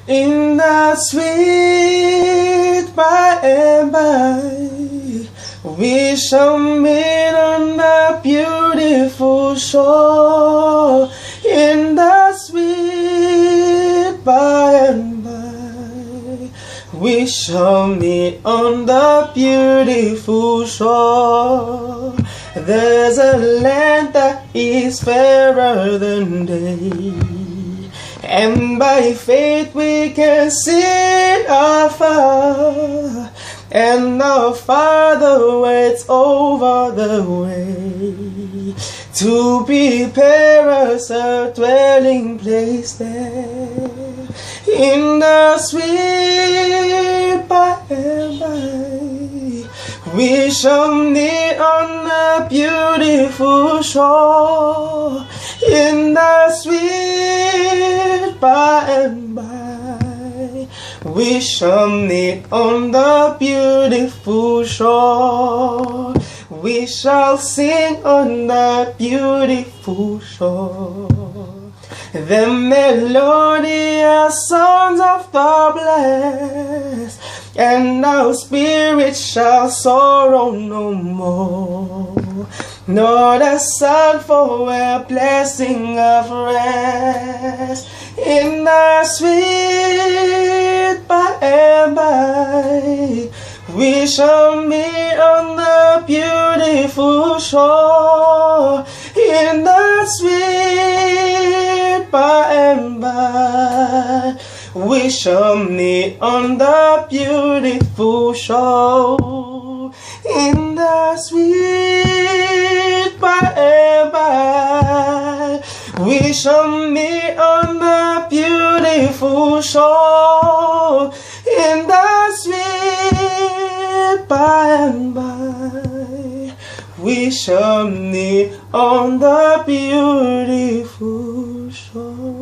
In the sweet by and by, we shall meet on the beautiful shore. In the sweet by and by, we shall meet on the beautiful shore. There's a land that is fairer than day, and by faith we can see it afar, and our Father waits over the way to prepare us a dwelling place there. In the sweet by and by, we shall meet on the beautiful shore. In the sweet by and by, we shall meet on the beautiful shore. We shall sing on the beautiful shore the melodious songs of the blessed, and our spirits shall sorrow no more, nor the sun for a blessing of rest. In the sweet by and by, we shall meet on the beautiful shore. In the sweet by and by, we shall meet on the beautiful shore. In the sweet by and by, we shall meet on the beautiful shore. In the sweet by and by, we shall meet on the beautiful shore.